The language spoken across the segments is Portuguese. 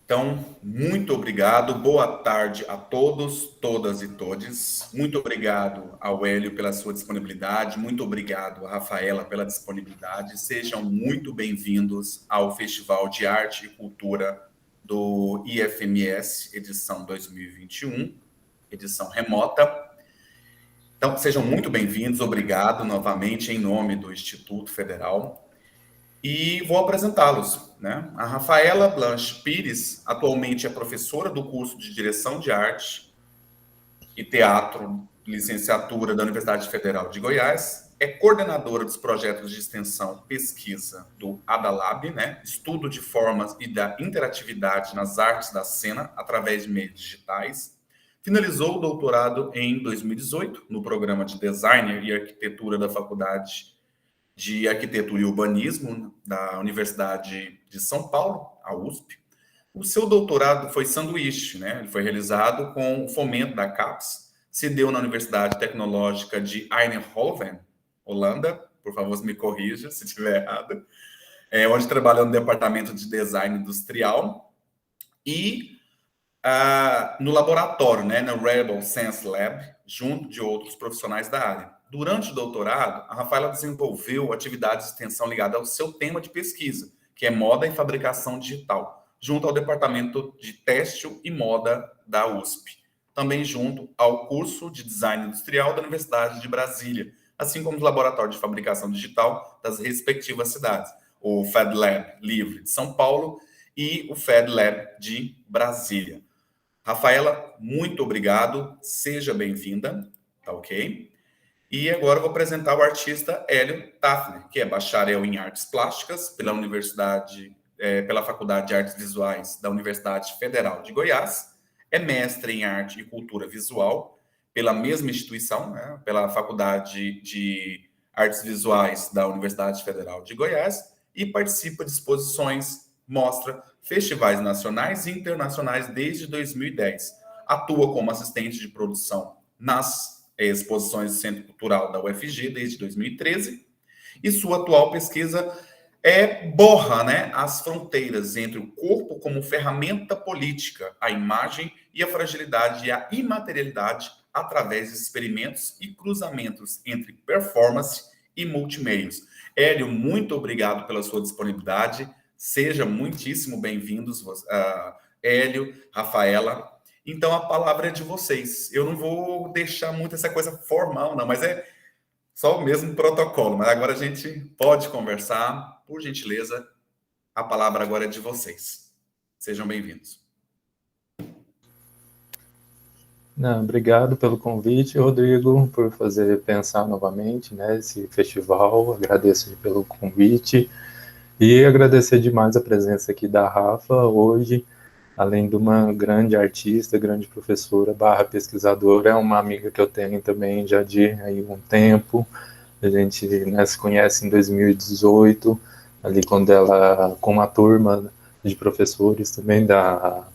Então, muito obrigado, boa tarde a todos, todas e todes. Muito obrigado ao Hélio pela sua disponibilidade, muito obrigado a Rafaela pela disponibilidade. Sejam muito bem-vindos ao Festival de Arte e Cultura do IFMS, edição 2021, edição remota. Então, sejam muito bem-vindos, obrigado novamente em nome do Instituto Federal. E vou apresentá-los, né? A Rafaela Blanche Pires atualmente é professora do curso de Direção de Arte e Teatro, licenciatura da Universidade Federal de Goiás, é coordenadora dos projetos de extensão pesquisa do ADALAB, né? Estudo de formas e da interatividade nas artes da cena através de meios digitais. Finalizou o doutorado em 2018 no programa de Design e Arquitetura da Faculdade de Arquitetura e Urbanismo da Universidade de São Paulo, a USP. O seu doutorado foi sanduíche, né? Ele foi realizado com o fomento da CAPES, se deu na Universidade Tecnológica de Eindhoven, Holanda, por favor, me corrija se estiver errado, onde trabalhou no departamento de design industrial e no laboratório, né, no Rebel Sense Lab, junto de outros profissionais da área. Durante o doutorado, a Rafaela desenvolveu atividades de extensão ligada ao seu tema de pesquisa, que é moda e fabricação digital, junto ao Departamento de Têxtil e Moda da USP, também junto ao curso de Design Industrial da Universidade de Brasília, assim como os laboratórios de fabricação digital das respectivas cidades, o FedLab Livre de São Paulo e o FedLab de Brasília. Rafaela, muito obrigado, seja bem-vinda, tá ok? E agora eu vou apresentar o artista Hélio Tafner, que é bacharel em artes plásticas pela pela Faculdade de Artes Visuais da Universidade Federal de Goiás, é mestre em arte e cultura visual pela mesma instituição, né, pela Faculdade de Artes Visuais da Universidade Federal de Goiás, e participa de exposições, mostra, festivais nacionais e internacionais desde 2010. Atua como assistente de produção nas exposições do Centro Cultural da UFG desde 2013, e sua atual pesquisa borra, né, as fronteiras entre o corpo como ferramenta política, a imagem e a fragilidade e a imaterialidade através de experimentos e cruzamentos entre performance e multimeios. Hélio, muito obrigado pela sua disponibilidade. Sejam muitíssimo bem-vindos, Hélio, Rafaela. Então, a palavra é de vocês. Eu não vou deixar muito essa coisa formal, não, mas é só o mesmo protocolo. Mas agora a gente pode conversar. Por gentileza, a palavra agora é de vocês. Sejam bem-vindos. Obrigado pelo convite, Rodrigo, por fazer pensar novamente, né, esse festival. Agradeço pelo convite e agradecer demais a presença aqui da Rafa hoje. Além de uma grande artista, grande professora, pesquisadora, é uma amiga que eu tenho também já de aí um tempo. A gente, né, se conhece em 2018, ali quando ela, com uma turma de professores também da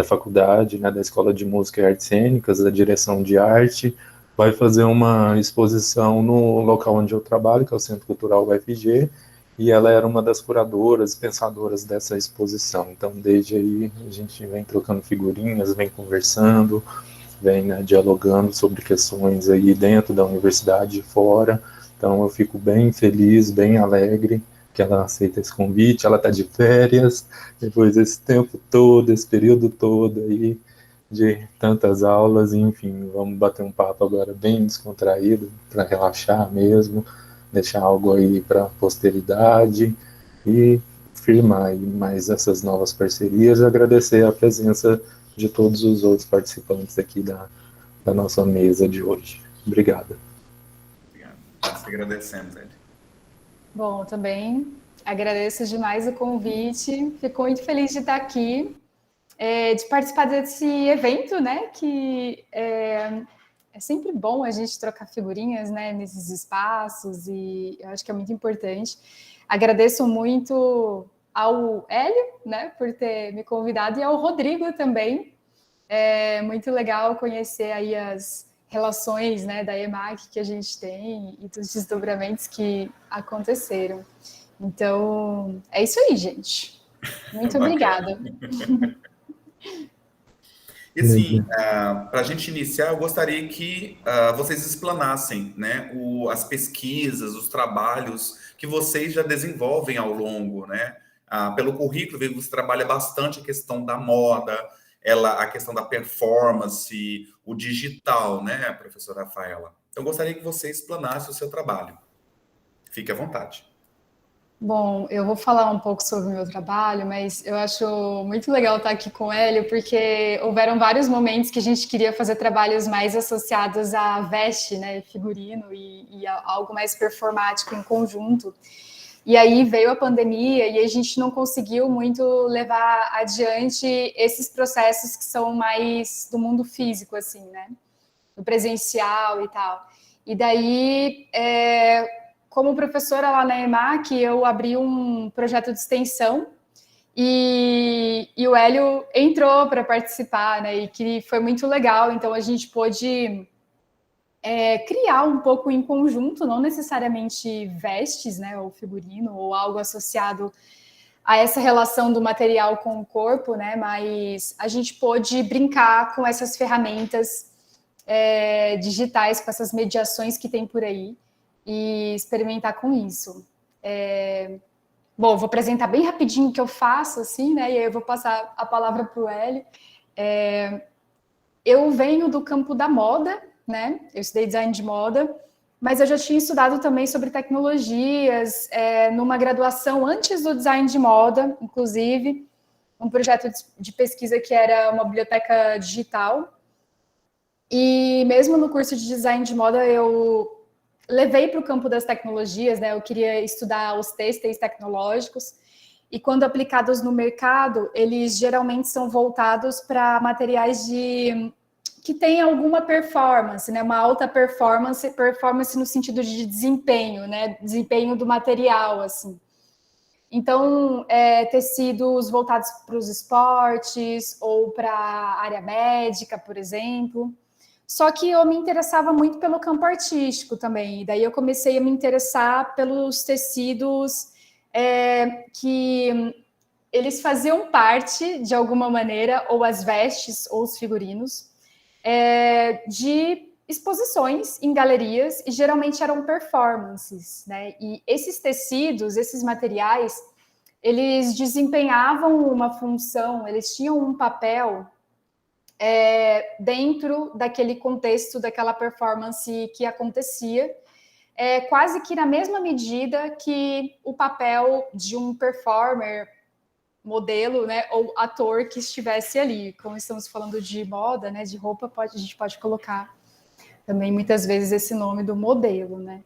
faculdade, né, da Escola de Música e Artes Cênicas, da Direção de Arte, vai fazer uma exposição no local onde eu trabalho, que é o Centro Cultural UFG, e ela era uma das curadoras, pensadoras dessa exposição. Então, desde aí, a gente vem trocando figurinhas, vem conversando, vem, né, dialogando sobre questões aí dentro da universidade e fora. Então, eu fico bem feliz, bem alegre que ela aceita esse convite. Ela está de férias, depois desse tempo todo, esse período todo aí, de tantas aulas, enfim, vamos bater um papo agora bem descontraído, para relaxar mesmo, deixar algo aí para a posteridade e firmar aí mais essas novas parcerias e agradecer a presença de todos os outros participantes aqui da nossa mesa de hoje. Obrigado. Obrigado. Nós que agradecemos, Hélio. Bom, também agradeço demais o convite, fico muito feliz de estar aqui, de participar desse evento, né, que é sempre bom a gente trocar figurinhas, né, nesses espaços, e eu acho que é muito importante. Agradeço muito ao Hélio, né, por ter me convidado, e ao Rodrigo também. É muito legal conhecer aí as relações, né, da EMAC que a gente tem e dos desdobramentos que aconteceram. Então, é isso aí, gente. Muito obrigada. E assim, para a gente iniciar, eu gostaria que vocês explanassem, né, as pesquisas, os trabalhos que vocês já desenvolvem ao longo, né? Pelo currículo, você trabalha bastante a questão da moda, a questão da performance, o digital, né, professora Rafaela? Então, eu gostaria que você explanasse o seu trabalho. Fique à vontade. Bom, eu vou falar um pouco sobre o meu trabalho, mas eu acho muito legal estar aqui com o Hélio, porque houveram vários momentos que a gente queria fazer trabalhos mais associados à veste, né, figurino e a algo mais performático em conjunto. E aí veio a pandemia e a gente não conseguiu muito levar adiante esses processos que são mais do mundo físico, assim, né, do presencial e tal. E daí, como professora lá na EMAC, eu abri um projeto de extensão e o Hélio entrou para participar, né? E que foi muito legal. Então, a gente pôde criar um pouco em conjunto, não necessariamente vestes, né? Ou figurino, ou algo associado a essa relação do material com o corpo, né? Mas a gente pôde brincar com essas ferramentas digitais, com essas mediações que tem por aí, e experimentar com isso. Bom, vou apresentar bem rapidinho o que eu faço, assim, né? E aí eu vou passar a palavra para o Hélio. Eu venho do campo da moda, né? Eu estudei design de moda, mas eu já tinha estudado também sobre tecnologias, numa graduação antes do design de moda, inclusive, um projeto de pesquisa que era uma biblioteca digital. E mesmo no curso de design de moda, eu levei para o campo das tecnologias, né? Eu queria estudar os têxteis tecnológicos e quando aplicados no mercado, eles geralmente são voltados para materiais que têm alguma performance, né? Uma alta performance no sentido de desempenho, né? Desempenho do material, assim. Então, tecidos voltados para os esportes ou para a área médica, por exemplo. Só que eu me interessava muito pelo campo artístico também. E daí eu comecei a me interessar pelos tecidos que eles faziam parte, de alguma maneira, ou as vestes ou os figurinos, de exposições em galerias, e geralmente eram performances, né? E esses tecidos, esses materiais, eles desempenhavam uma função, eles tinham um papel dentro daquele contexto, daquela performance que acontecia, quase que na mesma medida que o papel de um performer, modelo, né, ou ator que estivesse ali. Como estamos falando de moda, né, de roupa, a gente pode colocar também muitas vezes esse nome do modelo, né?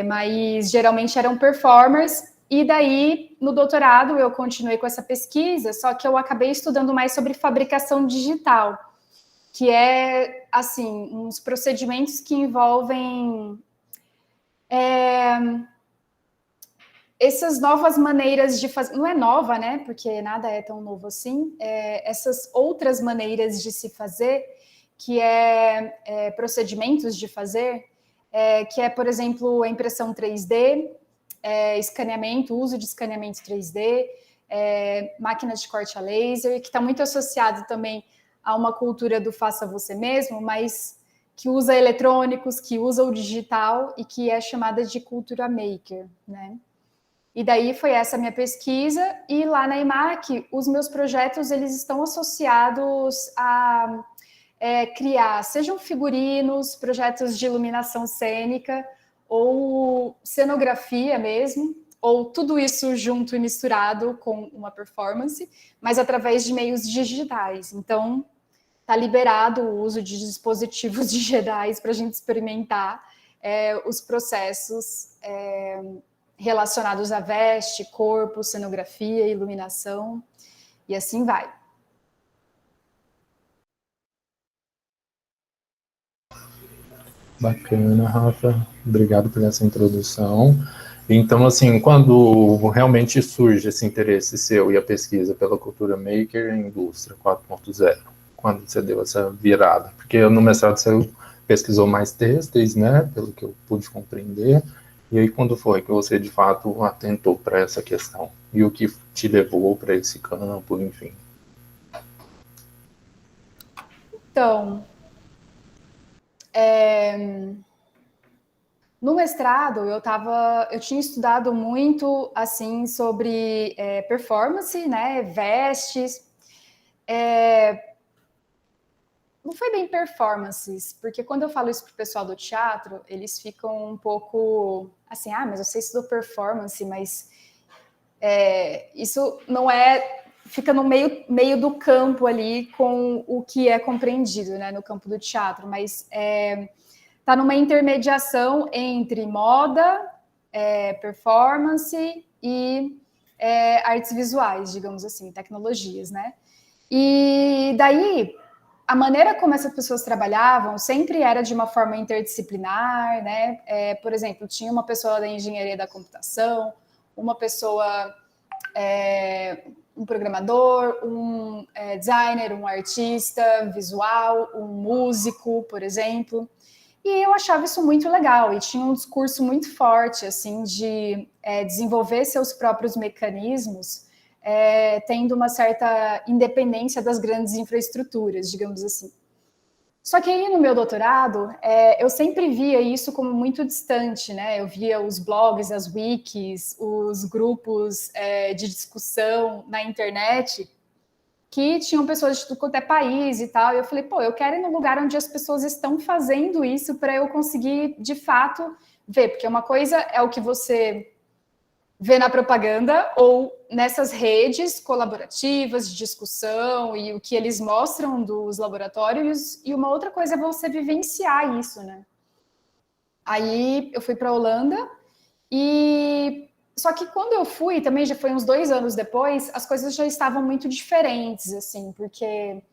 Mas geralmente eram performers. E daí, no doutorado, eu continuei com essa pesquisa, só que eu acabei estudando mais sobre fabricação digital, que é, assim, uns procedimentos que envolvem essas novas maneiras de fazer. Não é nova, né? Porque nada é tão novo assim. Essas outras maneiras de se fazer, que procedimentos de fazer, que é, por exemplo, a impressão 3D, escaneamento, uso de escaneamento 3D, máquinas de corte a laser, que está muito associado também a uma cultura do faça você mesmo, mas que usa eletrônicos, que usa o digital e que é chamada de cultura maker, né? E daí foi essa minha pesquisa, e lá na EMAC, os meus projetos, eles estão associados a criar, sejam figurinos, projetos de iluminação cênica, ou cenografia mesmo, ou tudo isso junto e misturado com uma performance, mas através de meios digitais. Então, está liberado o uso de dispositivos digitais para a gente experimentar os processos relacionados a veste, corpo, cenografia, iluminação, e assim vai. Bacana, Rafa. Obrigado por essa introdução. Então, assim, quando realmente surge esse interesse seu e a pesquisa pela cultura maker e indústria 4.0? Quando você deu essa virada? Porque no mestrado você pesquisou mais têxteis, né? Pelo que eu pude compreender. E aí, quando foi que você, de fato, atentou para essa questão? E o que te levou para esse campo, enfim? Então, no mestrado, eu tinha estudado muito, assim, sobre performance, né, vestes. Não foi bem performances, porque quando eu falo isso pro pessoal do teatro, eles ficam um pouco assim, mas você estudou performance, mas isso não é, fica no meio do campo ali com o que é compreendido, né, no campo do teatro, mas tá numa intermediação entre moda, performance e artes visuais, digamos assim, tecnologias, né? E daí a maneira como essas pessoas trabalhavam sempre era de uma forma interdisciplinar, né? Por exemplo, tinha uma pessoa da engenharia da computação, uma pessoa, um programador, um designer, um artista visual, um músico, por exemplo. E eu achava isso muito legal, e tinha um discurso muito forte, assim, de desenvolver seus próprios mecanismos, tendo uma certa independência das grandes infraestruturas, digamos assim. Só que aí no meu doutorado, eu sempre via isso como muito distante, né? Eu via os blogs, as wikis, os grupos de discussão na internet, que tinham pessoas de tudo quanto é país e tal, e eu falei, eu quero ir no lugar onde as pessoas estão fazendo isso para eu conseguir, de fato, ver, porque uma coisa é o que você vê na propaganda ou nessas redes colaborativas de discussão e o que eles mostram dos laboratórios, e uma outra coisa é você vivenciar isso, né? Aí eu fui para a Holanda e... Só que quando eu fui, também já foi uns 2 anos depois, as coisas já estavam muito diferentes, assim, porque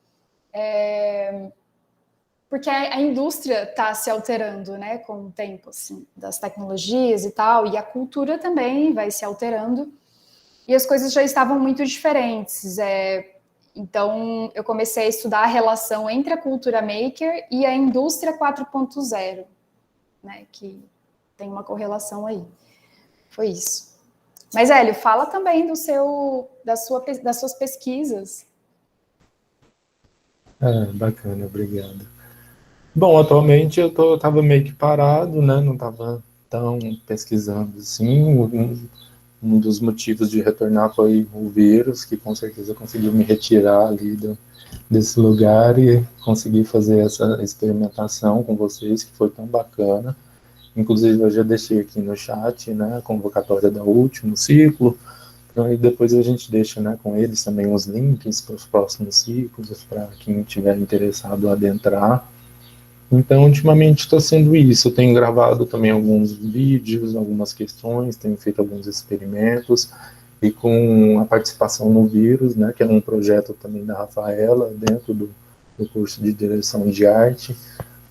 a indústria está se alterando, né, com o tempo, assim, das tecnologias e tal, e a cultura também vai se alterando, e as coisas já estavam muito diferentes. Então, eu comecei a estudar a relação entre a cultura maker e a indústria 4.0, né, que tem uma correlação aí. Foi isso. Mas, Hélio, fala também das suas pesquisas. Bacana, obrigado. Bom, atualmente eu estava meio que parado, né? Não estava tão pesquisando assim. Um dos motivos de retornar foi o vírus, que com certeza conseguiu me retirar ali desse lugar e conseguir fazer essa experimentação com vocês, que foi tão bacana. Inclusive, eu já deixei aqui no chat, né, a convocatória do último ciclo, e depois a gente deixa, né, com eles também os links para os próximos ciclos, para quem estiver interessado a adentrar. Então, ultimamente está sendo isso. Eu tenho gravado também alguns vídeos, algumas questões, tenho feito alguns experimentos, e com a participação no Vírus, né, que é um projeto também da Rafaela, dentro do curso de direção de arte.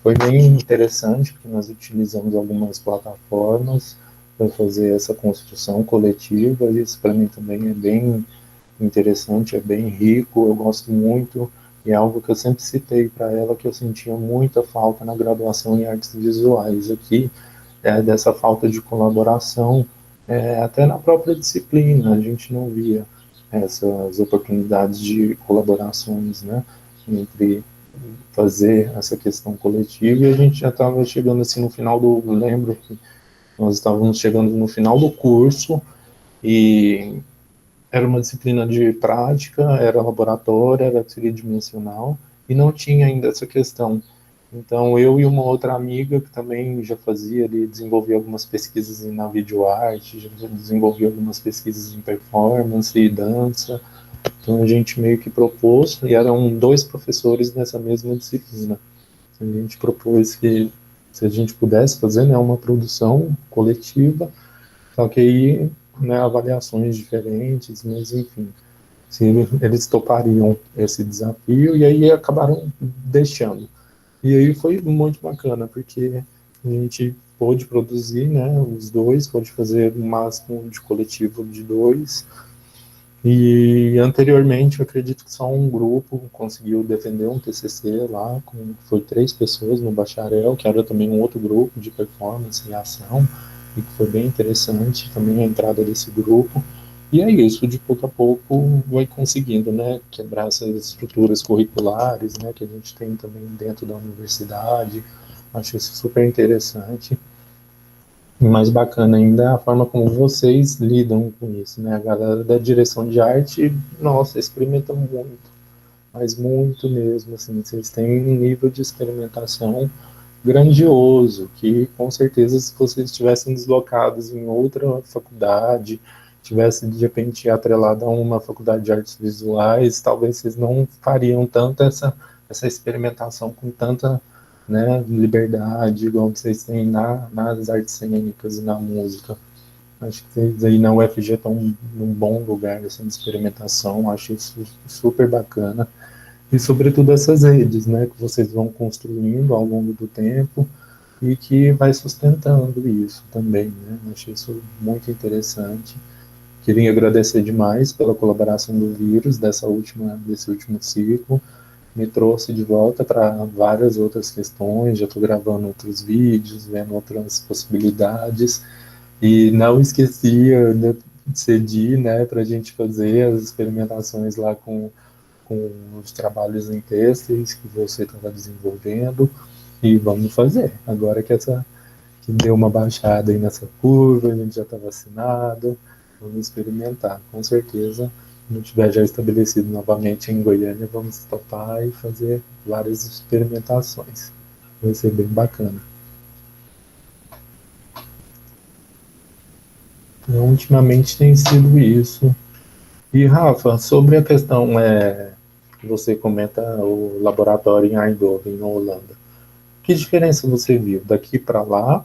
Foi bem interessante, porque nós utilizamos algumas plataformas para fazer essa construção coletiva, e isso para mim também é bem interessante, é bem rico, eu gosto muito, e é algo que eu sempre citei para ela, que eu sentia muita falta na graduação em artes visuais aqui, dessa falta de colaboração, até na própria disciplina, a gente não via essas oportunidades de colaborações, né, entre fazer essa questão coletiva, e a gente já estava chegando assim no final lembro que nós estávamos chegando no final do curso, e era uma disciplina de prática, era laboratório, era tridimensional, e não tinha ainda essa questão. Então, eu e uma outra amiga, que também já fazia ali, desenvolvia algumas pesquisas na videoarte, já desenvolvia algumas pesquisas em performance e dança. Então, a gente meio que propôs, e eram 2 professores nessa mesma disciplina. A gente propôs que, se a gente pudesse fazer, né, uma produção coletiva, só que aí, né, avaliações diferentes, mas enfim, se eles topariam esse desafio, e aí acabaram deixando. E aí foi muito bacana, porque a gente pôde produzir, né, os 2, pôde fazer o máximo de coletivo de 2, e anteriormente eu acredito que só um grupo conseguiu defender um TCC lá, foi 3 pessoas no bacharel, que era também um outro grupo de performance e ação, e que foi bem interessante também a entrada desse grupo. E é isso, de pouco a pouco vai conseguindo, né, quebrar essas estruturas curriculares, né, que a gente tem também dentro da universidade. Acho isso super interessante. E mais bacana ainda é a forma como vocês lidam com isso, né? A galera da direção de arte, nossa, experimentam muito, mas muito mesmo, assim, vocês têm um nível de experimentação grandioso, que com certeza se vocês estivessem deslocados em outra faculdade, tivesse de repente atrelado a uma faculdade de artes visuais, talvez vocês não fariam tanto essa experimentação com tanta, né, liberdade, igual vocês têm nas artes cênicas e na música. Acho que vocês aí na UFG estão num bom lugar assim, de experimentação, acho isso super bacana. E sobretudo essas redes, né, que vocês vão construindo ao longo do tempo e que vai sustentando isso também, né? Achei isso muito interessante. Queria agradecer demais pela colaboração do Vírus desse último ciclo. Me trouxe de volta para várias outras questões, já estou gravando outros vídeos, vendo outras possibilidades, e não esquecia, né, de cedir, né, para a gente fazer as experimentações lá com os trabalhos em têxteis que você estava desenvolvendo, e vamos fazer. Agora que deu uma baixada aí nessa curva, a gente já está vacinado, vamos experimentar. Com certeza, quando tiver já estabelecido novamente em Goiânia, vamos topar e fazer várias experimentações. Vai ser bem bacana. Então, ultimamente tem sido isso. E, Rafa, sobre a questão que você comenta o laboratório em Eindhoven, na Holanda, que diferença você viu daqui para lá?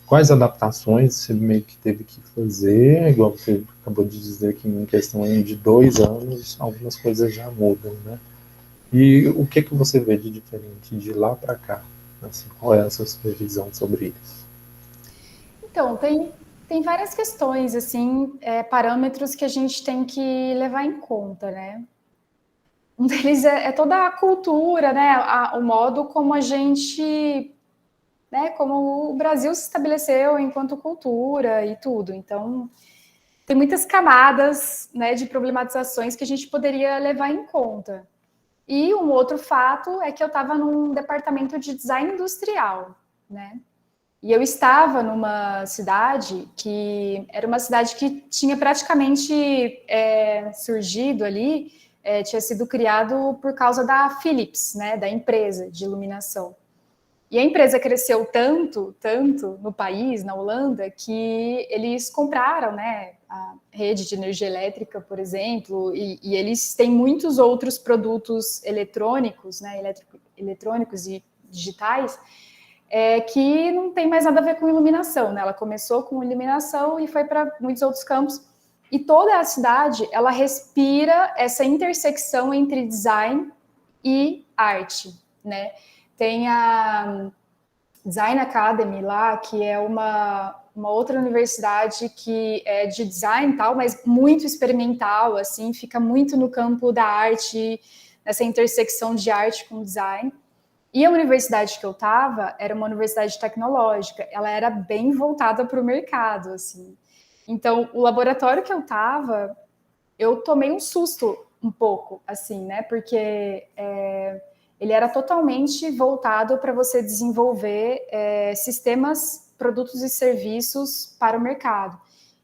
Quais adaptações você meio que teve que fazer? Igual você acabou de dizer que em questão de 2 anos, algumas coisas já mudam, né? E o que você vê de diferente de lá para cá? Assim, qual é a sua visão sobre isso? Então, tem várias questões, assim, parâmetros que a gente tem que levar em conta, né? Um deles é toda a cultura, né? O modo como a gente, né? Como o Brasil se estabeleceu enquanto cultura e tudo. Então, tem muitas camadas, né, de problematizações que a gente poderia levar em conta. E um outro fato é que eu estava num departamento de design industrial, né? E eu estava numa cidade que era uma cidade que tinha praticamente surgido ali, tinha sido criado por causa da Philips, né, da empresa de iluminação. E a empresa cresceu tanto, tanto no país, na Holanda, que eles compraram, né, a rede de energia elétrica, por exemplo, e eles têm muitos outros produtos eletrônicos, né, eletrônicos e digitais, que não tem mais nada a ver com iluminação, né? Ela começou com iluminação e foi para muitos outros campos. E toda a cidade, ela respira essa intersecção entre design e arte, né? Tem a Design Academy lá, que é uma outra universidade que é de design e tal, mas muito experimental, assim, fica muito no campo da arte, nessa intersecção de arte com design. E a universidade que eu estava era uma universidade tecnológica, ela era bem voltada para o mercado, assim. Então, o laboratório que eu estava, eu tomei um susto um pouco, assim, né? Porque ele era totalmente voltado para você desenvolver sistemas, produtos e serviços para o mercado.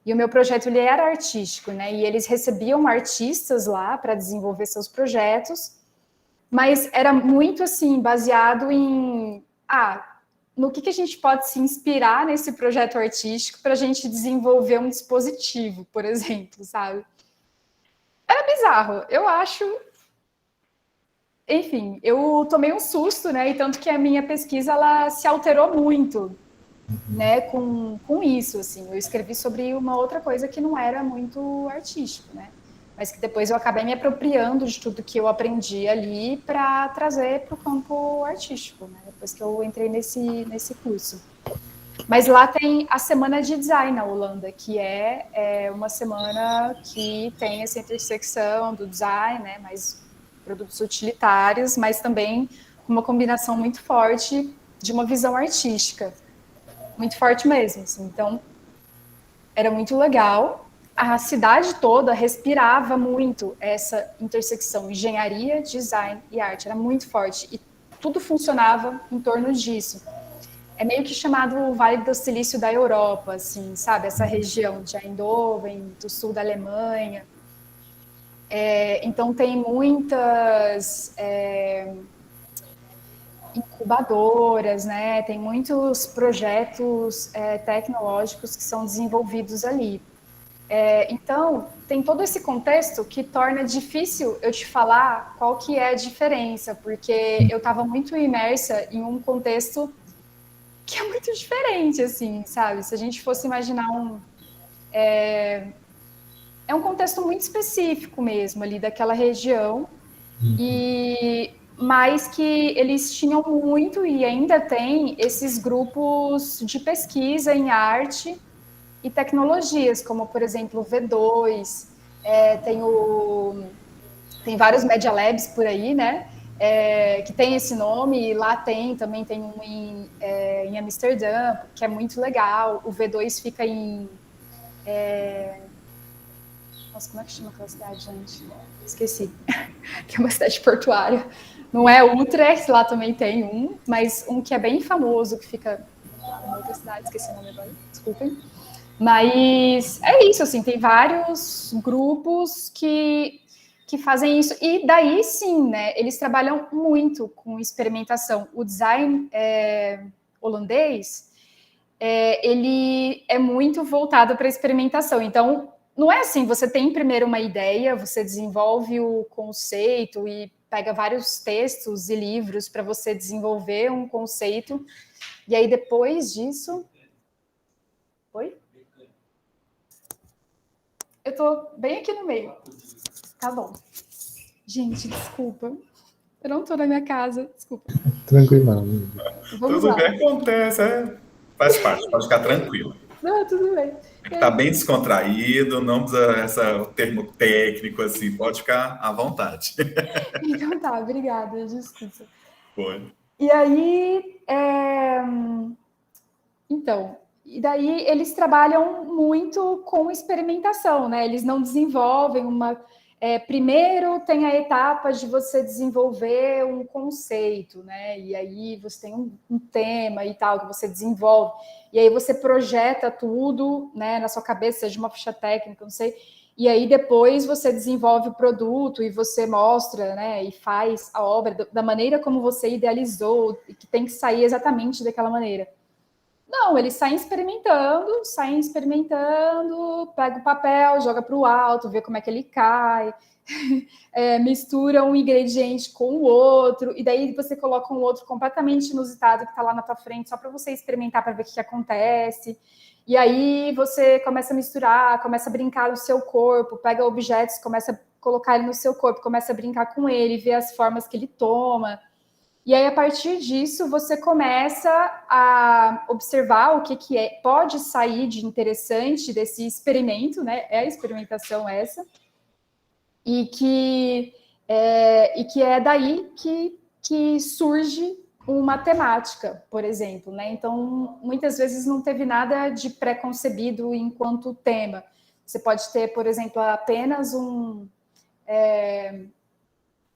E o meu projeto ele era artístico, né? E eles recebiam artistas lá para desenvolver seus projetos, mas era muito assim, baseado em no que a gente pode se inspirar nesse projeto artístico para a gente desenvolver um dispositivo, por exemplo, sabe? Era bizarro, eu acho. Enfim, eu tomei um susto, né? E tanto que a minha pesquisa ela se alterou muito, né? Com isso, assim. Eu escrevi sobre uma outra coisa que não era muito artístico, né? Mas que depois eu acabei me apropriando de tudo que eu aprendi ali para trazer para o campo artístico, né? Depois que eu entrei nesse curso. Mas lá tem a Semana de Design na Holanda, que é uma semana que tem essa intersecção do design, né? Mais produtos utilitários, mas também uma combinação muito forte de uma visão artística. Muito forte mesmo, assim. Então, era muito legal. A cidade toda respirava muito essa intersecção, engenharia, design e arte, era muito forte, e tudo funcionava em torno disso. É meio que chamado o Vale do Silício da Europa, assim, sabe? Essa região de Eindhoven, do sul da Alemanha. Então tem muitas incubadoras, né? Tem muitos projetos tecnológicos que são desenvolvidos ali. Então, tem todo esse contexto que torna difícil eu te falar qual que é a diferença, porque eu estava muito imersa em um contexto que é muito diferente, assim, sabe? Se a gente fosse imaginar é um contexto muito específico mesmo ali daquela região, mas que eles tinham muito e ainda tem esses grupos de pesquisa em arte e tecnologias, como, por exemplo, o V2, tem vários Media Labs por aí, né? Que tem esse nome, e lá também tem um em Amsterdã, que é muito legal. O V2 fica em... Nossa, como é que chama aquela cidade, gente? Esqueci. Que é uma cidade portuária. Não é Utrecht, lá também tem um, mas um que é bem famoso, que fica em outra cidade, esqueci o nome agora, desculpem. Mas é isso, assim, tem vários grupos que fazem isso. E daí, sim, né, eles trabalham muito com experimentação. O design holandês, ele é muito voltado para experimentação. Então, não é assim, você tem primeiro uma ideia, você desenvolve o conceito e pega vários textos e livros para você desenvolver um conceito. E aí, depois disso... Oi? Eu tô bem aqui no meio. Tá bom. Gente, desculpa. Eu não tô na minha casa, desculpa. Tranquilo. Vamos Tudo lá. bem, acontece, faz parte, pode ficar tranquilo. Não, tudo bem. Tá bem descontraído, não precisa o termo técnico assim, pode ficar à vontade. Então tá, obrigada, desculpa. Foi. E aí, então, e daí eles trabalham muito com experimentação, né? Eles não desenvolvem uma... primeiro tem a etapa de você desenvolver um conceito, né? E aí você tem um tema e tal que você desenvolve. E aí você projeta tudo, né, na sua cabeça, seja uma ficha técnica, não sei. E aí depois você desenvolve o produto e você mostra, né, e faz a obra da maneira como você idealizou, que tem que sair exatamente daquela maneira. Não, eles saem experimentando, pega o papel, joga para o alto, vê como é que ele cai, mistura um ingrediente com o outro, e daí você coloca um outro completamente inusitado que está lá na tua frente, só para você experimentar, para ver o que acontece. E aí você começa a misturar, começa a brincar no seu corpo, pega objetos, começa a colocar ele no seu corpo, começa a brincar com ele, ver as formas que ele toma. E aí, a partir disso, você começa a observar o que pode sair de interessante desse experimento, né? É a experimentação essa. E que é daí que surge uma temática, por exemplo, né? Então, muitas vezes não teve nada de pré-concebido enquanto tema. Você pode ter, por exemplo, apenas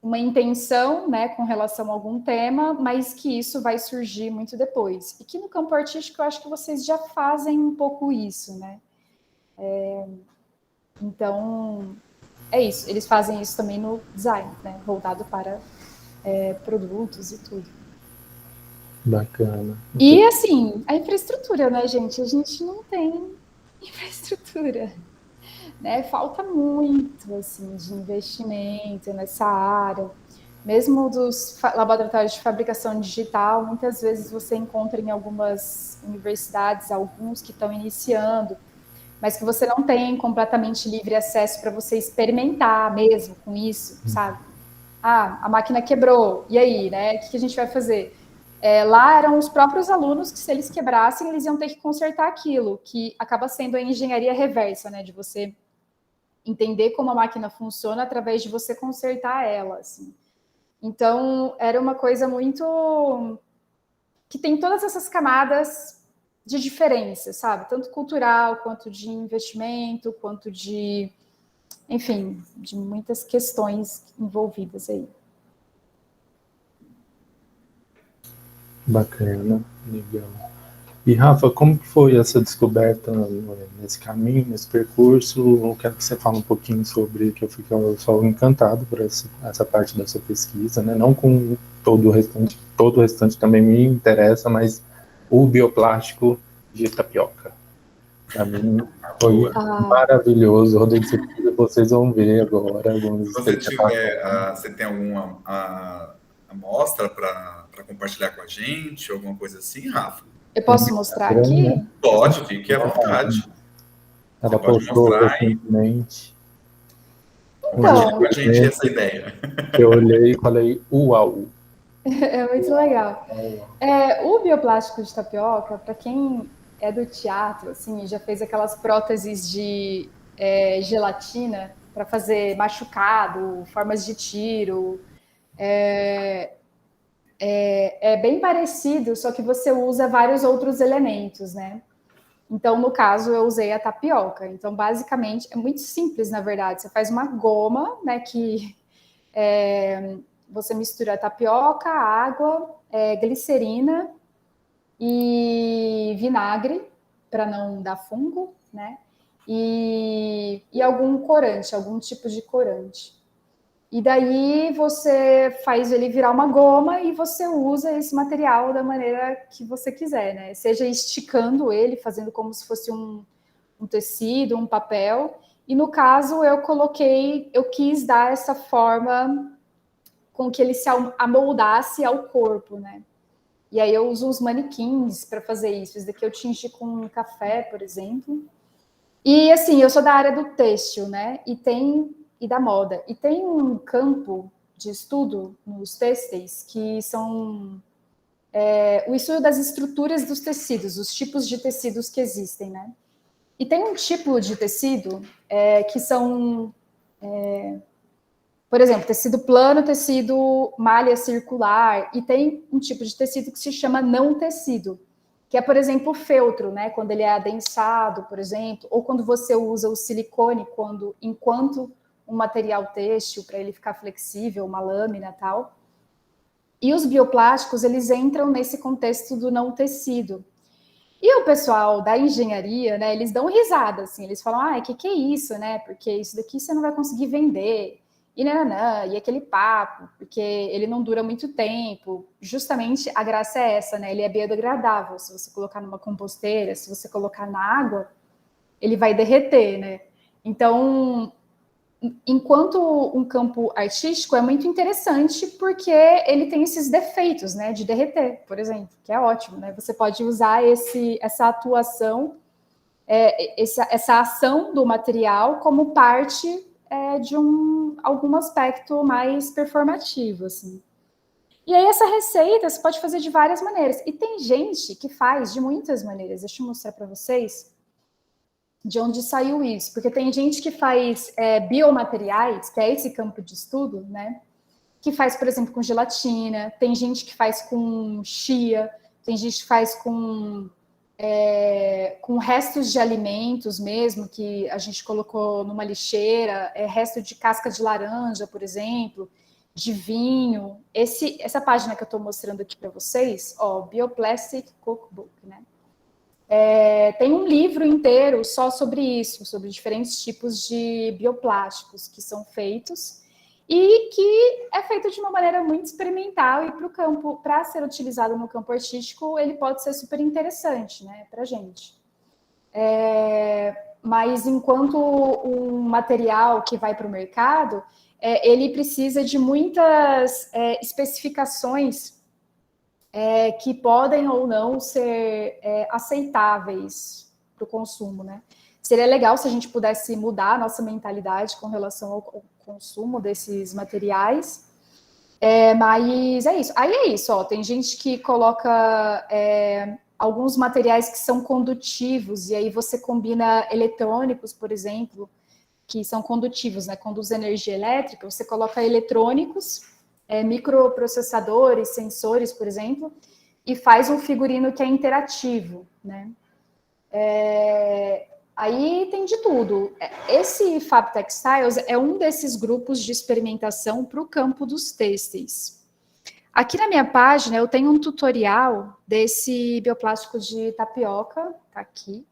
uma intenção, né, com relação a algum tema, mas que isso vai surgir muito depois. E que no campo artístico eu acho que vocês já fazem um pouco isso, né? Então, é isso. Eles fazem isso também no design, né, voltado para produtos e tudo. Bacana. E, assim, a infraestrutura, né, gente? A gente não tem infraestrutura, né? Falta muito, assim, de investimento nessa área. Mesmo dos laboratórios de fabricação digital, muitas vezes você encontra em algumas universidades, alguns que estão iniciando, mas que você não tem completamente livre acesso para você experimentar mesmo com isso, sabe? Ah, a máquina quebrou, e aí, né? O que a gente vai fazer? Lá eram os próprios alunos que, se eles quebrassem, eles iam ter que consertar aquilo, que acaba sendo a engenharia reversa, né? De você entender como a máquina funciona através de você consertar ela, assim. Então, era uma coisa muito... que tem todas essas camadas diferença, sabe? Tanto cultural, quanto de investimento, quanto de, enfim, de muitas questões envolvidas aí. Bacana, legal. E Rafa, como que foi essa descoberta nesse caminho, nesse percurso? Eu quero que você fale um pouquinho sobre, que eu fico só encantado por essa parte da sua pesquisa, né? Não com todo o restante também me interessa, mas o bioplástico de tapioca. Para mim foi maravilhoso. Rodrigo, vocês vão ver agora algumas Se você especificações. tiver, você tem alguma amostra para compartilhar com a gente, alguma coisa assim, Rafa? Eu posso mostrar aqui? Pode, fique à vontade. Ela Você pode postou mostrar e recentemente. compartilhar com a gente essa ideia. Eu olhei e falei, uau! É muito legal. O bioplástico de tapioca, para quem é do teatro, assim, já fez aquelas próteses de gelatina para fazer machucado, formas de tiro, é bem parecido, só que você usa vários outros elementos, né? Então, no caso, eu usei a tapioca. Então, basicamente, é muito simples, na verdade. Você faz uma goma, né, que você mistura a tapioca, água, glicerina e vinagre, para não dar fungo, né? E algum corante, algum tipo de corante. E daí você faz ele virar uma goma e você usa esse material da maneira que você quiser, né? Seja esticando ele, fazendo como se fosse um tecido, um papel. E no caso eu quis dar essa forma com que ele se amoldasse ao corpo, né? E aí eu uso uns manequins para fazer isso. Esse daqui eu tingi com café, por exemplo. E assim, eu sou da área do têxtil, né? E da moda. E tem um campo de estudo nos têxteis que são o estudo das estruturas dos tecidos, os tipos de tecidos que existem, né? E tem um tipo de tecido que são, por exemplo, tecido plano, tecido malha circular, e tem um tipo de tecido que se chama não tecido, que é, por exemplo, o feltro, né? Quando ele é adensado, por exemplo, ou quando você usa o silicone enquanto um material têxtil para ele ficar flexível, uma lâmina e tal. E os bioplásticos, eles entram nesse contexto do não tecido. E o pessoal da engenharia, né, eles dão risada, assim, eles falam, que é isso, né, porque isso daqui você não vai conseguir vender, e aquele papo, porque ele não dura muito tempo. Justamente a graça é essa, né, ele é biodegradável, se você colocar numa composteira, se você colocar na água, ele vai derreter, né. Então, enquanto um campo artístico é muito interessante porque ele tem esses defeitos, né, de derreter, por exemplo, que é ótimo, né? Você pode usar essa atuação, essa ação do material como parte de algum aspecto mais performativo, assim. E aí essa receita você pode fazer de várias maneiras. E tem gente que faz de muitas maneiras. Deixa eu mostrar para vocês de onde saiu isso, porque tem gente que faz biomateriais, que é esse campo de estudo, né? Que faz, por exemplo, com gelatina, tem gente que faz com chia, tem gente que faz com restos de alimentos mesmo, que a gente colocou numa lixeira, resto de casca de laranja, por exemplo, de vinho. Essa página que eu estou mostrando aqui para vocês, Bioplastic Cookbook, né? Tem um livro inteiro só sobre isso, sobre diferentes tipos de bioplásticos que são feitos e que é feito de uma maneira muito experimental e para ser utilizado no campo artístico, ele pode ser super interessante, né, para a gente. Mas enquanto um material que vai para o mercado, ele precisa de muitas especificações que podem ou não ser aceitáveis para o consumo, né? Seria legal se a gente pudesse mudar a nossa mentalidade com relação ao consumo desses materiais, mas é isso. Aí é isso, tem gente que coloca alguns materiais que são condutivos, e aí você combina eletrônicos, por exemplo, que são condutivos, né? Conduz energia elétrica, você coloca eletrônicos, microprocessadores, sensores, por exemplo, e faz um figurino que é interativo, né? Aí tem de tudo. Esse Fab Textiles é um desses grupos de experimentação para o campo dos têxteis. Aqui na minha página eu tenho um tutorial desse bioplástico de tapioca, tá aqui.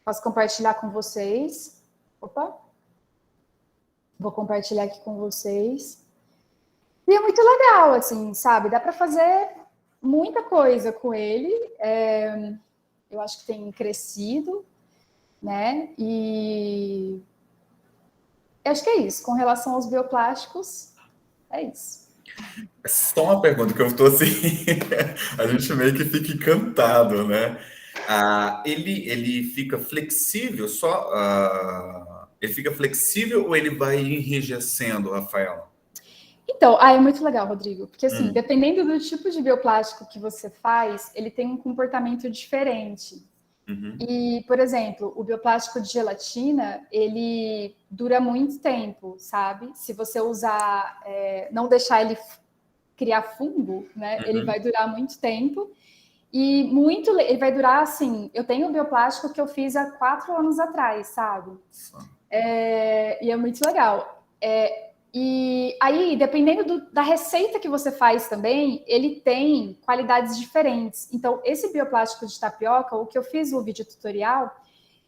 Posso compartilhar com vocês. Opa! Vou compartilhar aqui com vocês. E é muito legal, assim, sabe? Dá para fazer muita coisa com ele. Eu acho que tem crescido, né? E acho que é isso. Com relação aos bioplásticos, é isso. É só uma pergunta que eu estou assim, a gente meio que fica encantado, né? Ele fica flexível ele fica flexível ou ele vai enrijecendo, Rafael? Então, é muito legal, Rodrigo, porque assim, dependendo do tipo de bioplástico que você faz, ele tem um comportamento diferente. Uhum. E, por exemplo, o bioplástico de gelatina, ele dura muito tempo, sabe? Se você usar, não deixar ele criar fungo, né? Ele vai durar muito tempo. E ele vai durar assim. Eu tenho um bioplástico que eu fiz há 4 anos atrás, sabe? E é muito legal. E aí, dependendo da receita que você faz também, ele tem qualidades diferentes. Então, esse bioplástico de tapioca, o que eu fiz no vídeo tutorial,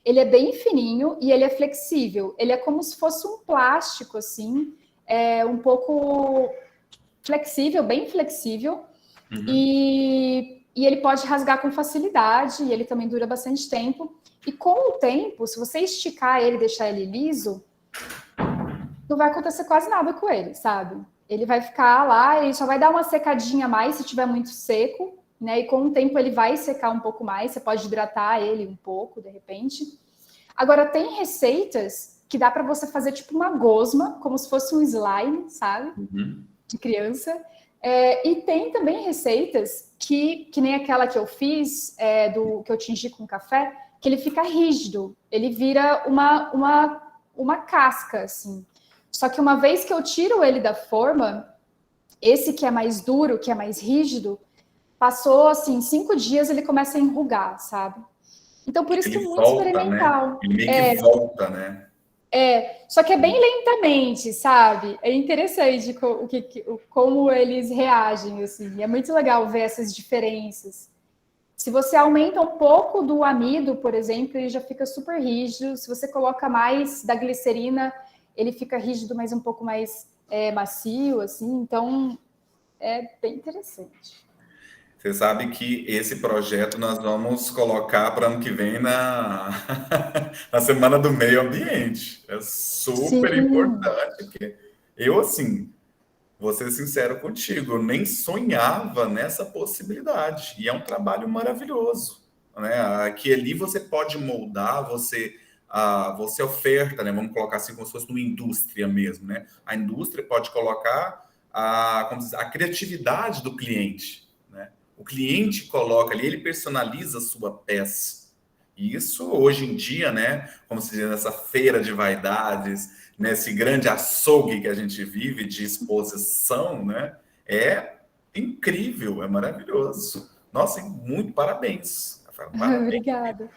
ele é bem fininho e ele é flexível. Ele é como se fosse um plástico, assim, um pouco flexível, bem flexível. E ele pode rasgar com facilidade, e ele também dura bastante tempo. E com o tempo, se você esticar ele e deixar ele liso, não vai acontecer quase nada com ele, sabe? Ele vai ficar lá, ele só vai dar uma secadinha a mais se tiver muito seco, né? E com o tempo ele vai secar um pouco mais, você pode hidratar ele um pouco, de repente. Agora, tem receitas que dá para você fazer tipo uma gosma, como se fosse um slime, sabe? De criança. E tem também receitas que nem aquela que eu fiz, que eu tingi com café, que ele fica rígido, ele vira uma casca, assim. Só que uma vez que eu tiro ele da forma, esse que é mais duro, que é mais rígido, passou, assim, 5 dias ele começa a enrugar, sabe? Então, por isso que é muito experimental. Né? Ele meio que volta, né? Só que é bem lentamente, sabe? É interessante como eles reagem, assim. É muito legal ver essas diferenças. Se você aumenta um pouco do amido, por exemplo, ele já fica super rígido. Se você coloca mais da glicerina, ele fica rígido, mas um pouco mais macio, assim. Então, é bem interessante. Você sabe que esse projeto nós vamos colocar para ano que vem na Semana do Meio Ambiente. É super importante, porque eu, assim, vou ser sincero contigo, eu nem sonhava nessa possibilidade. E é um trabalho maravilhoso, né? Aqui ali você pode moldar, você oferta, né? Vamos colocar assim como se fosse uma indústria mesmo, né? A indústria pode colocar a criatividade do cliente, né? O cliente coloca ali, ele personaliza a sua peça. E isso, hoje em dia, né? Como se diz, nessa feira de vaidades, nesse grande açougue que a gente vive de exposição, né? É incrível, é maravilhoso. Nossa, muito parabéns, Rafael. Parabéns. Obrigada.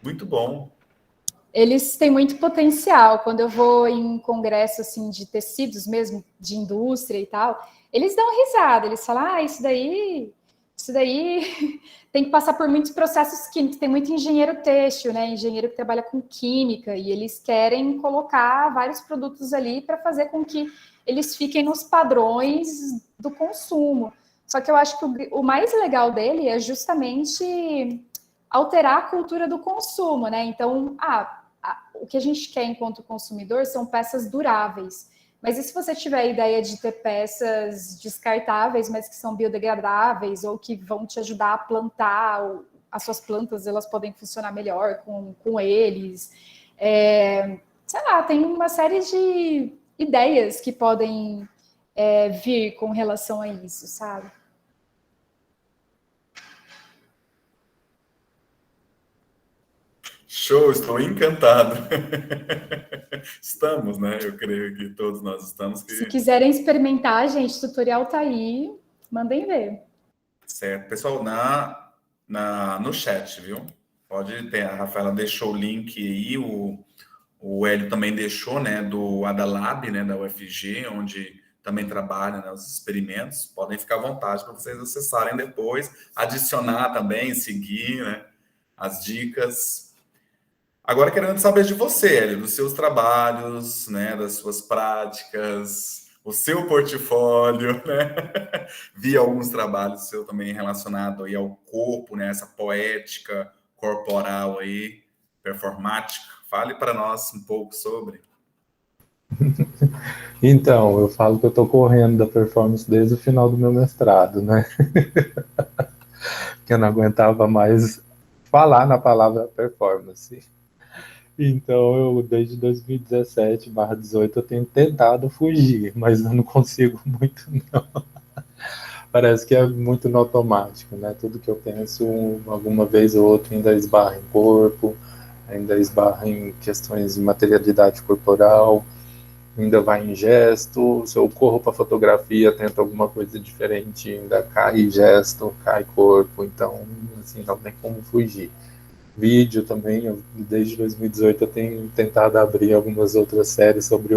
Muito bom. Eles têm muito potencial. Quando eu vou em congresso assim de tecidos mesmo, de indústria e tal, eles dão risada, eles falam, isso daí tem que passar por muitos processos químicos, tem muito engenheiro têxtil, né? Engenheiro que trabalha com química, e eles querem colocar vários produtos ali para fazer com que eles fiquem nos padrões do consumo. Só que eu acho que o mais legal dele é justamente alterar a cultura do consumo, né? Então, o que a gente quer enquanto consumidor são peças duráveis. Mas e se você tiver a ideia de ter peças descartáveis, mas que são biodegradáveis ou que vão te ajudar a plantar, ou as suas plantas elas podem funcionar melhor com eles? Sei lá, tem uma série de ideias que podem vir com relação a isso, sabe? Show, estou encantado. Estamos, né? Eu creio que todos nós estamos. Se quiserem experimentar, gente, o tutorial tá aí, mandem ver. Certo. Pessoal, no chat, viu? Pode ter, a Rafaela deixou o link aí, o Hélio também deixou, né, do Adalab, né, da UFG, onde também trabalha, né, os experimentos. Podem ficar à vontade para vocês acessarem depois, adicionar também, seguir, né, as dicas. Agora, querendo saber de você, Hélio, dos seus trabalhos, né, das suas práticas, o seu portfólio, né? Vi alguns trabalhos seu também relacionado aí ao corpo, né, essa poética corporal aí, performática. Fale para nós um pouco sobre. Então, eu falo que eu estou correndo da performance desde o final do meu mestrado, né? Que eu não aguentava mais falar na palavra performance. Então, eu desde 2017/18 eu tenho tentado fugir, mas eu não consigo muito, não. Parece que é muito no automático, né? Tudo que eu penso, alguma vez ou outra, ainda esbarra em corpo, ainda esbarra em questões de materialidade corporal, ainda vai em gesto. Se eu corro para fotografia, tento alguma coisa diferente, ainda cai gesto, cai corpo. Então, assim, não tem como fugir. Vídeo também, desde 2018 eu tenho tentado abrir algumas outras séries sobre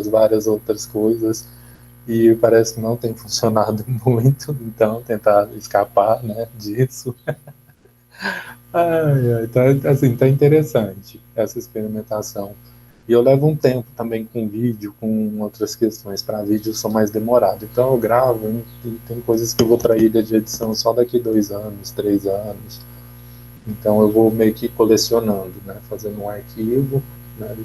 várias outras coisas, e parece que não tem funcionado muito, então tentar escapar, né, disso. Tá, assim, tá interessante essa experimentação. E eu levo um tempo também com vídeo, com outras questões. Para vídeo eu sou mais demorado. Então eu gravo e tem coisas que eu vou para a ilha de edição só daqui 2 anos, 3 anos. Então eu vou meio que colecionando, né? Fazendo um arquivo, né,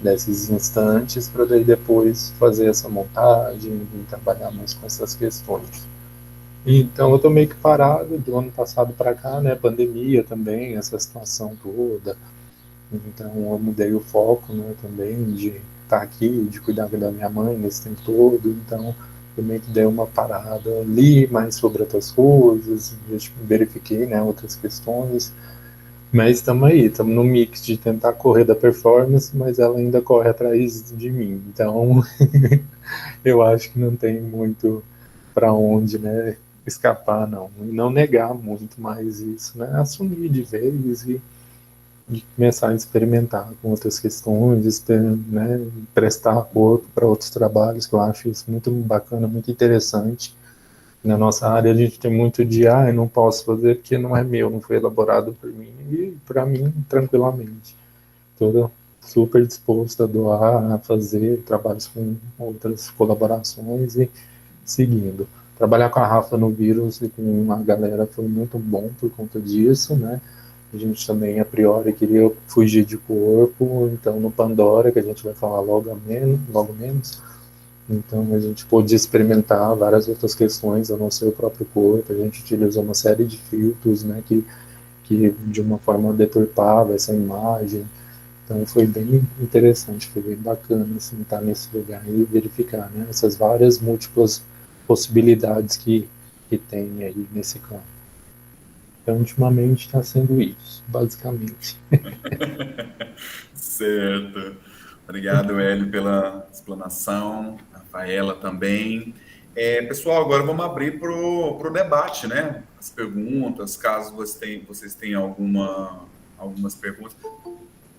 desses instantes para daí depois fazer essa montagem e trabalhar mais com essas questões. Então eu tô meio que parado do ano passado para cá, né? Pandemia também, essa situação toda. Então eu mudei o foco, né, também de estar aqui, de cuidar da minha mãe nesse tempo todo. Então eu meio que dei uma parada, li mais sobre outras coisas, verifiquei, né, outras questões. Mas estamos aí, estamos no mix de tentar correr da performance, mas ela ainda corre atrás de mim. Então eu acho que não tem muito para onde, né, escapar, não. E não negar muito mais isso, né? Assumir de vez e de começar a experimentar com outras questões, né, prestar corpo para outros trabalhos, que eu acho isso muito bacana, muito interessante. Na nossa área a gente tem muito de, eu não posso fazer porque não é meu, não foi elaborado por mim, e para mim, tranquilamente. Estou super disposto a doar, a fazer trabalhos com outras colaborações e seguindo. Trabalhar com a Rafa no vírus e com a galera foi muito bom por conta disso, né? A gente também, a priori, queria fugir de corpo, então no Pandora, que a gente vai falar logo menos, então a gente pôde experimentar várias outras questões a não ser o próprio corpo, a gente utilizou uma série de filtros, né, que de uma forma deturpava essa imagem, então foi bem interessante, foi bem bacana, assim, estar nesse lugar e verificar, né, essas várias múltiplas possibilidades que tem aí nesse campo. Então, ultimamente está sendo isso, basicamente. Certo. Obrigado, Hélio, pela explanação. Rafaela também. Pessoal, agora vamos abrir para o debate, né? As perguntas, caso vocês tenham algumas perguntas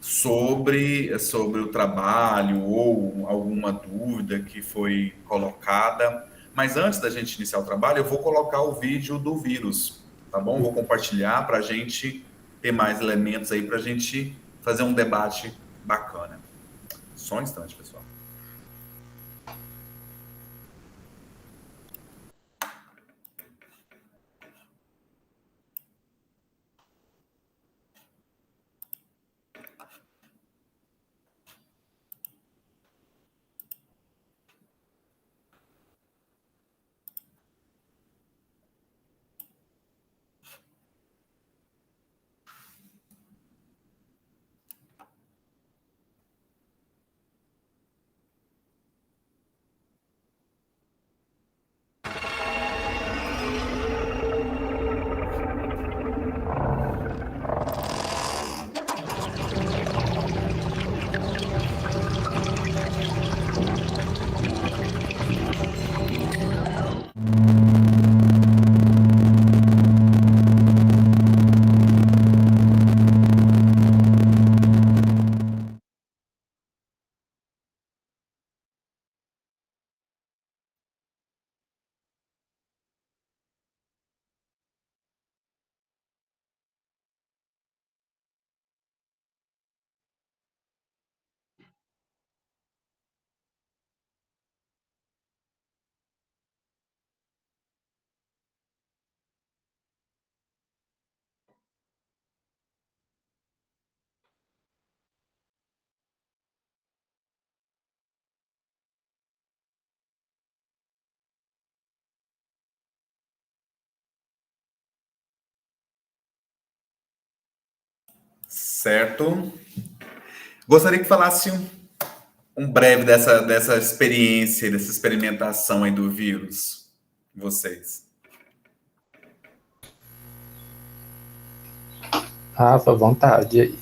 sobre o trabalho ou alguma dúvida que foi colocada. Mas antes da gente iniciar o trabalho, eu vou colocar o vídeo do vírus, tá bom? Vou compartilhar para a gente ter mais elementos aí para a gente fazer um debate bacana. Só um instante, pessoal. Certo. Gostaria que falasse um breve dessa experiência, dessa experimentação aí do vírus, vocês. Rafa, à vontade aí.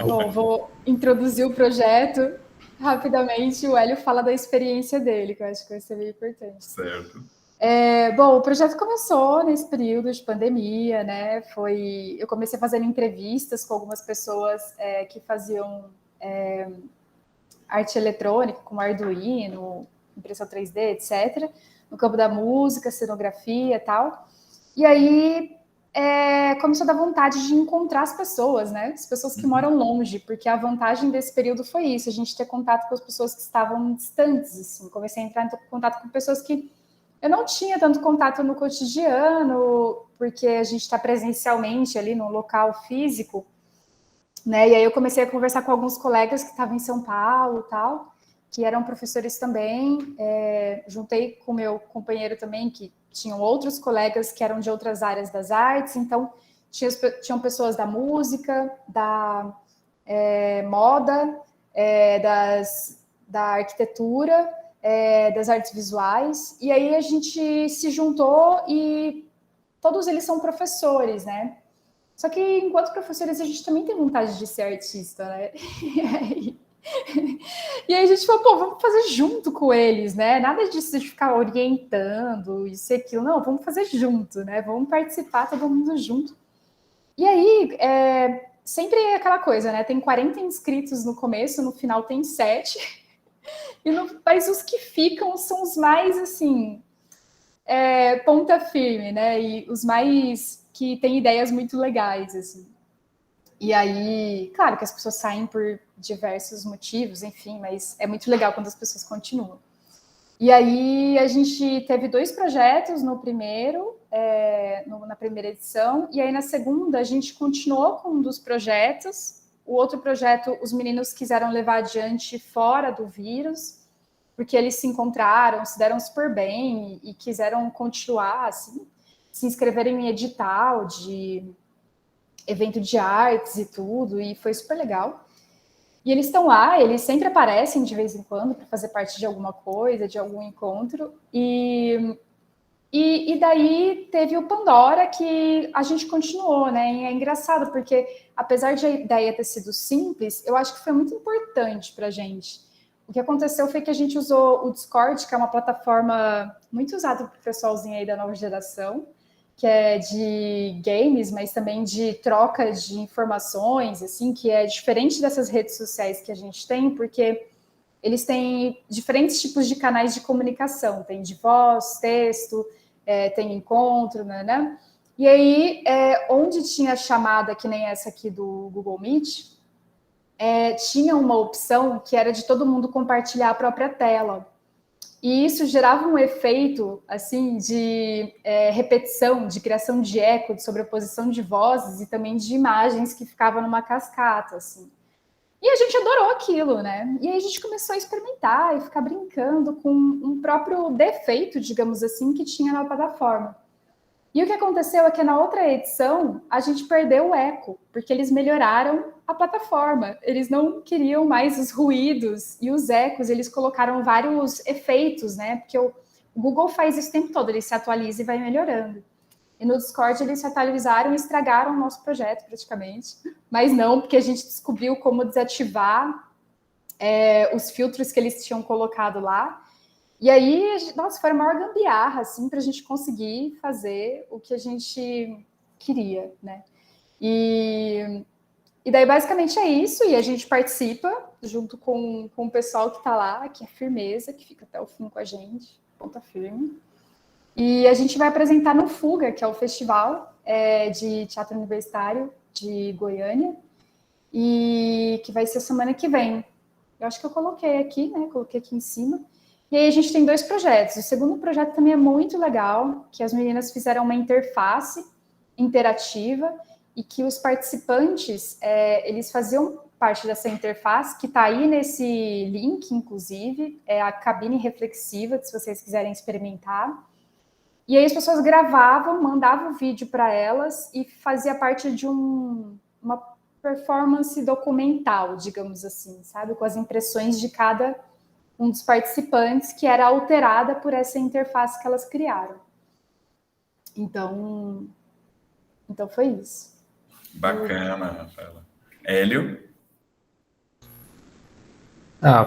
Bom, vou introduzir o projeto rapidamente. O Hélio fala da experiência dele, que eu acho que vai ser bem importante. Certo. Bom, o projeto começou nesse período de pandemia, né? Eu comecei fazendo entrevistas com algumas pessoas que faziam arte eletrônica, como Arduino, impressão 3D, etc., no campo da música, cenografia e tal. E aí começou a dar vontade de encontrar as pessoas, né? As pessoas que moram longe, porque a vantagem desse período foi isso, a gente ter contato com as pessoas que estavam distantes, assim. Comecei a entrar em contato com pessoas que eu não tinha tanto contato no cotidiano, porque a gente está presencialmente ali no local físico, né? E aí eu comecei a conversar com alguns colegas que estavam em São Paulo e tal, que eram professores também. Juntei com o meu companheiro também, que tinham outros colegas que eram de outras áreas das artes, então tinham pessoas da música, da moda, da arquitetura, das artes visuais, e aí a gente se juntou e todos eles são professores, né? Só que enquanto professores a gente também tem vontade de ser artista, né? E aí a gente falou, pô, vamos fazer junto com eles, né? Nada disso de ficar orientando, isso e aquilo, não, vamos fazer junto, né? Vamos participar todo mundo junto. E aí, sempre é aquela coisa, né? Tem 40 inscritos no começo, no final tem 7. Mas os que ficam são os mais, assim, ponta firme, né? E os mais que têm ideias muito legais, assim. E aí, claro que as pessoas saem por diversos motivos, enfim, mas é muito legal quando as pessoas continuam. E aí a gente teve 2 projetos no primeiro, na primeira edição, e aí na segunda a gente continuou com um dos projetos. O outro projeto, os meninos quiseram levar adiante fora do vírus, porque eles se encontraram, se deram super bem e quiseram continuar, assim, se inscreverem em edital de evento de artes e tudo, e foi super legal. E eles estão lá, eles sempre aparecem de vez em quando para fazer parte de alguma coisa, de algum encontro, e daí teve o Pandora, que a gente continuou, né? E é engraçado, porque apesar de a ideia ter sido simples, eu acho que foi muito importante para a gente. O que aconteceu foi que a gente usou o Discord, que é uma plataforma muito usada para o pessoalzinho aí da nova geração, que é de games, mas também de troca de informações, assim, que é diferente dessas redes sociais que a gente tem, porque eles têm diferentes tipos de canais de comunicação, tem de voz, texto, tem encontro, né? E aí, onde tinha chamada, que nem essa aqui do Google Meet, tinha uma opção que era de todo mundo compartilhar a própria tela. E isso gerava um efeito, assim, de repetição, de criação de eco, de sobreposição de vozes e também de imagens que ficavam numa cascata, assim. E a gente adorou aquilo, né? E aí a gente começou a experimentar e ficar brincando com um próprio defeito, digamos assim, que tinha na plataforma. E o que aconteceu é que na outra edição a gente perdeu o eco, porque eles melhoraram a plataforma. Eles não queriam mais os ruídos e os ecos, eles colocaram vários efeitos, né? Porque o Google faz isso o tempo todo, ele se atualiza e vai melhorando. E no Discord eles se atualizaram e estragaram o nosso projeto praticamente. Mas não, porque a gente descobriu como desativar os filtros que eles tinham colocado lá. E aí, nossa, foi a maior gambiarra, assim, para a gente conseguir fazer o que a gente queria, né? E daí, basicamente, é isso. E a gente participa junto com o pessoal que está lá, que é firmeza, que fica até o fim com a gente, ponta firme. E a gente vai apresentar no Fuga, que é o festival de teatro universitário de Goiânia, e que vai ser semana que vem. Eu acho que eu coloquei aqui, né? Coloquei aqui em cima. E aí a gente tem 2 projetos. O segundo projeto também é muito legal, que as meninas fizeram uma interface interativa e que os participantes, eles faziam parte dessa interface, que está aí nesse link, inclusive, é a cabine reflexiva, se vocês quiserem experimentar. E aí as pessoas gravavam, mandavam o vídeo para elas e fazia parte de uma performance documental, digamos assim, sabe? Com as impressões de cada um dos participantes, que era alterada por essa interface que elas criaram. Então foi isso. Bacana, Rafaela. Hélio?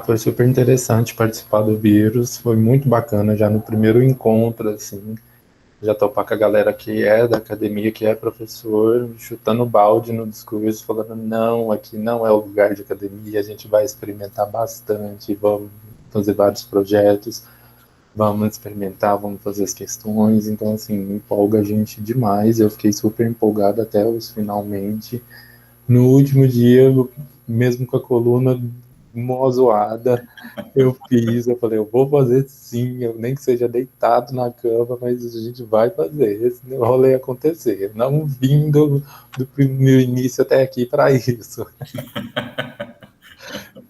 Foi super interessante participar do Vírus, foi muito bacana já no primeiro encontro, assim, já topar com a galera que é da academia, que é professor, chutando balde no discurso, falando, não, aqui não é o lugar de academia, a gente vai experimentar bastante, vamos fazer vários projetos, vamos experimentar, vamos fazer as questões, então, assim, empolga a gente demais, eu fiquei super empolgado até os finalmente. No último dia, mesmo com a coluna mó zoada, eu falei, eu vou fazer sim, nem que seja deitado na cama, mas a gente vai fazer esse rolê acontecer. Não vim do meu início até aqui para isso.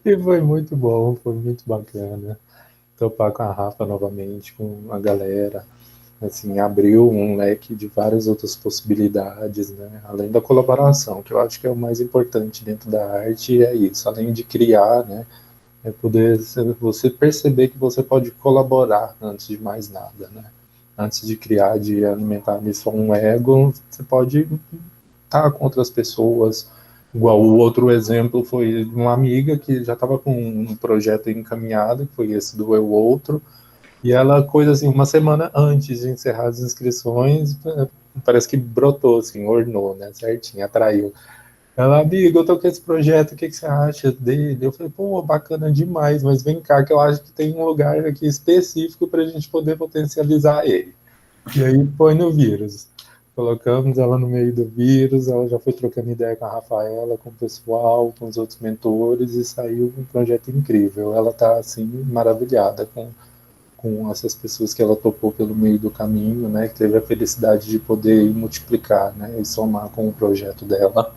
E foi muito bom, foi muito bacana topar com a Rafa novamente, com a galera. Assim, abriu um leque de várias outras possibilidades, né? Além da colaboração, que eu acho que é o mais importante dentro da arte, é isso, além de criar, né? É poder você perceber que você pode colaborar antes de mais nada, né? Antes de criar, de alimentar só um ego, você pode estar com outras pessoas. Igual o outro exemplo foi de uma amiga que já estava com um projeto encaminhado, que foi esse do Eu Outro, e ela, coisa assim, uma semana antes de encerrar as inscrições, parece que brotou, assim, ornou, né, certinho, atraiu. Ela, amigo, eu tô com esse projeto, o que você acha dele? Eu falei, pô, bacana demais, mas vem cá que eu acho que tem um lugar aqui específico pra gente poder potencializar ele. E aí põe no Vírus. Colocamos ela no meio do Vírus, ela já foi trocando ideia com a Rafaela, com o pessoal, com os outros mentores, e saiu um projeto incrível. Ela tá, assim, maravilhada com essas pessoas que ela topou pelo meio do caminho, né, que teve a felicidade de poder multiplicar, né, e somar com o projeto dela.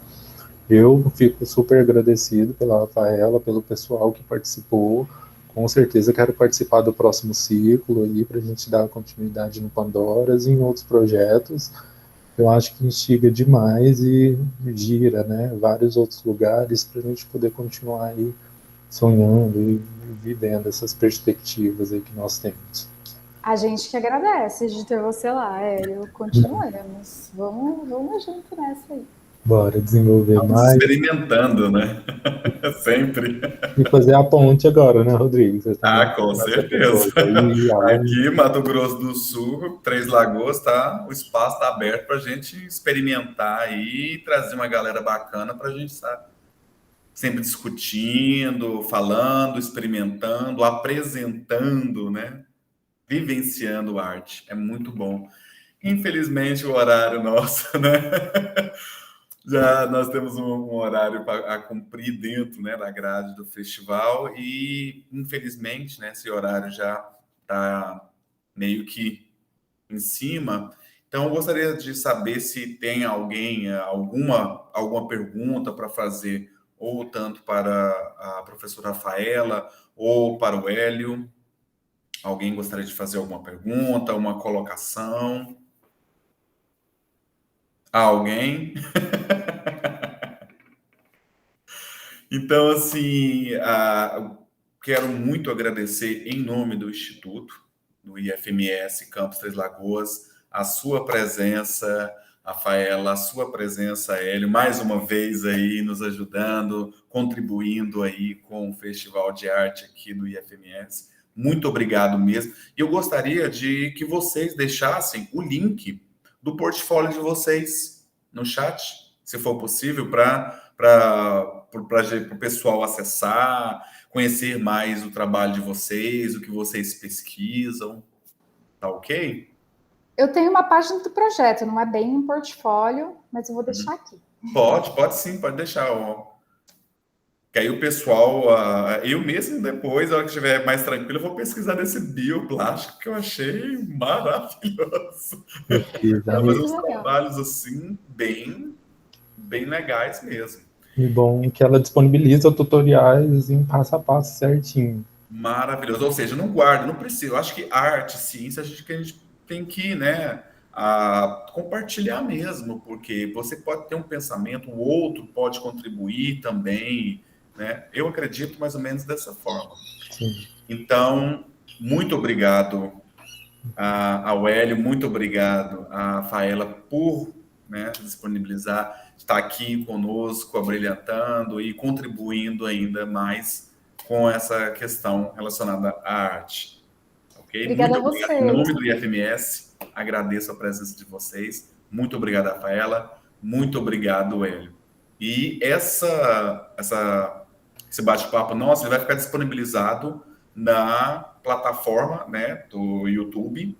Eu fico super agradecido pela Rafaela, pelo pessoal que participou. Com certeza quero participar do próximo ciclo aí para a gente dar continuidade no Pandoras e em outros projetos. Eu acho que instiga demais e gira, né, vários outros lugares para a gente poder continuar aí sonhando e vivendo essas perspectivas aí que nós temos. A gente que agradece de ter você lá, Hélio. Continuemos. Vamos junto nessa aí. Bora desenvolver Estamos mais. Experimentando, né? Sempre. E fazer a ponte agora, né, Rodrigo? Você Com certeza. Aí, Aqui, Mato Grosso do Sul, Três Lagoas, tá? O espaço está aberto para a gente experimentar aí e trazer uma galera bacana para a gente estar sempre discutindo, falando, experimentando, apresentando, né? Vivenciando arte. É muito bom. Infelizmente, o horário nosso, né? Já nós temos um horário a cumprir dentro, né, da grade do festival e, infelizmente, né, esse horário já está meio que em cima. Então, eu gostaria de saber se tem alguém, alguma pergunta para fazer, ou tanto para a professora Rafaela ou para o Hélio. Alguém gostaria de fazer alguma pergunta, uma colocação? Alguém? Então, assim, quero muito agradecer em nome do Instituto, do IFMS Campus Três Lagoas, a sua presença, Rafaela, a sua presença, Hélio, mais uma vez aí nos ajudando, contribuindo aí com o Festival de Arte aqui do IFMS. Muito obrigado mesmo. E eu gostaria de que vocês deixassem o link do portfólio de vocês no chat, se for possível, para o pessoal acessar, conhecer mais o trabalho de vocês, o que vocês pesquisam. Tá ok? Eu tenho uma página do projeto, não é bem um portfólio, mas eu vou deixar aqui. Pode sim, pode deixar. Que aí o pessoal, eu mesmo depois, a hora que estiver mais tranquilo, eu vou pesquisar desse bioplástico que eu achei maravilhoso. Mas uns trabalhos assim, bem legais mesmo. E bom que ela disponibiliza tutoriais em passo a passo certinho. Maravilhoso. Ou seja, não guarda, não precisa. Eu acho que arte, ciência, que a gente tem que, né, a compartilhar mesmo, porque você pode ter um pensamento, o outro pode contribuir também, né? Eu acredito mais ou menos dessa forma. Sim. Então, muito obrigado ao Hélio, muito obrigado à Rafaela por, né, disponibilizar, estar aqui conosco, abrilhantando e contribuindo ainda mais com essa questão relacionada à arte. Ok? Obrigada Muito a obrigado em vocês. nome do IFMS, agradeço a presença de vocês, muito obrigado, Rafaela, muito obrigado, Hélio. E esse bate-papo nosso ele vai ficar disponibilizado na plataforma, né, do YouTube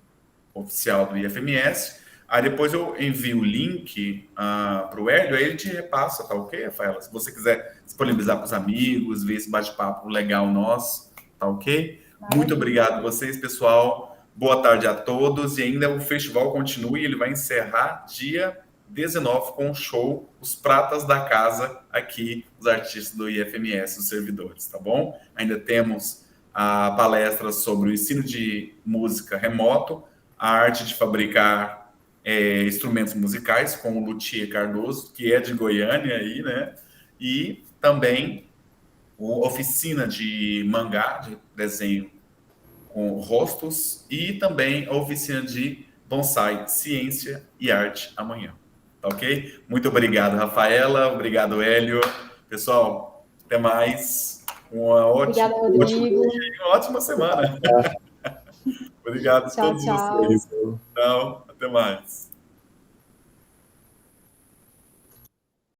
oficial do IFMS. Aí depois eu envio o link para o Hélio, aí ele te repassa, tá ok, Rafaela? Se você quiser disponibilizar para os amigos, ver esse bate-papo legal nosso, tá ok? Maravilha. Muito obrigado a vocês, pessoal. Boa tarde a todos. E ainda o festival continua e ele vai encerrar dia 19 com o show Os Pratas da Casa, aqui, os artistas do IFMS, os servidores, tá bom? Ainda temos a palestra sobre o ensino de música remoto, a arte de fabricar instrumentos musicais, com o Luthier Cardoso, que é de Goiânia aí, né? E também a oficina de mangá, de desenho com rostos, e também a oficina de bonsai, ciência e arte amanhã. Tá ok? Muito obrigado, Rafaela. Obrigado, Hélio. Pessoal, até mais. Obrigada, Rodrigo. Uma ótima semana. Obrigado a Tchau, todos tchau. vocês. Então, até mais.